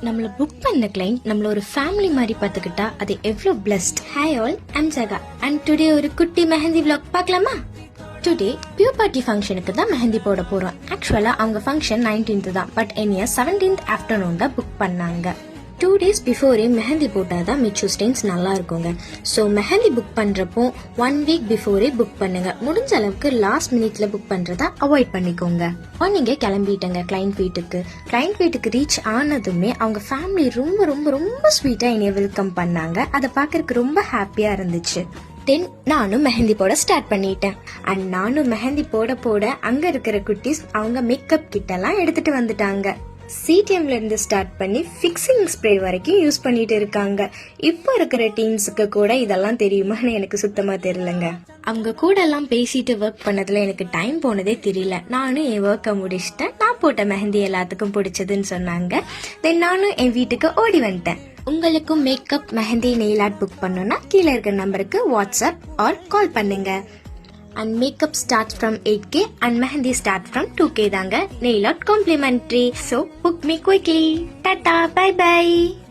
நம்மள புக் பண்ண கிளைண்ட் நம்மள ஒரு ஃபேமிலி மாதிரி பார்த்துக்கிட்டா அது எவ்வளவு blessed. Hi all, I'm Jaga and today ஒரு குட்டி மெஹந்தி vlog பார்க்கலாமா? டுடே பியூர் பார்ட்டி ஃபங்க்ஷனுக்கு தான் மெஹந்தி போட போறோம். ஆக்சுவலா அவங்க ஃபங்க்ஷன் 19th தான், பட் என்னைய 17th ஆஃப்டர்நூன் தான் புக் பண்ணாங்க. 2 days பிஃபோரே மெஹந்தி போட்டாதான் மிச்சம் ஸ்டெயின்ஸ் நல்லா இருக்குங்க. ஸோ மெஹந்தி புக் பண்றப்போ 1 week பிஃபோரே புக் பண்ணுங்க. முடிஞ்ச அளவுக்கு லாஸ்ட் மினிட்ல புக் பண்றதா அவாய்ட் பண்ணிக்கோங்க. நீங்க கிளம்பிட்டங்க கிளைண்ட் வீட்டுக்கு ரீச் ஆனதுமே அவங்க ஃபேமிலி ரொம்ப ரொம்ப ரொம்ப ஸ்வீட்டா என்னைய வெல்கம் பண்ணாங்க. அதை பார்க்கறதுக்கு ரொம்ப ஹாப்பியா இருந்துச்சு. தென் நானும் மெஹந்தி போட ஸ்டார்ட் பண்ணிட்டேன். அண்ட் நானும் மெஹந்தி போட அங்க இருக்கிற குட்டீஸ் அவங்க மேக்கப் கிட்ட எல்லாம் எடுத்துட்டு வந்துட்டாங்க. சிடிஎம்ல இருந்து ஸ்டார்ட் பண்ணி ஃபிக்ஸிங் ஸ்ப்ரே வரைக்கும் யூஸ் பண்ணிட்டு இருக்காங்க. இப்போ இருக்கிற டீம்ஸுக்கு கூட இதெல்லாம் தெரியுமான்னு எனக்கு சுத்தமா தெரியலங்க. அவங்க கூட எல்லாம் பேசிட்டு ஒர்க் பண்ணதுல எனக்கு டைம் போனதே தெரியல. நானும் என் ஒர்க்கை முடிச்சிட்டேன். நான் போட்ட மெஹந்தி எல்லாத்துக்கும் பிடிச்சதுன்னு சொன்னாங்க. தென் நானும் என் வீட்டுக்கு ஓடி வந்துட்டேன். உங்களுக்கும் makeup mehndi nail art book பண்ணணும்னா கீழே இருக்கிற நம்பருக்கு வாட்ஸ்அப் ஆர் கால் பண்ணுங்க. And makeup starts from 8K and mehendi starts from 2K தாங்க. Nail art complimentary. So book me quickly. Tata, bye bye.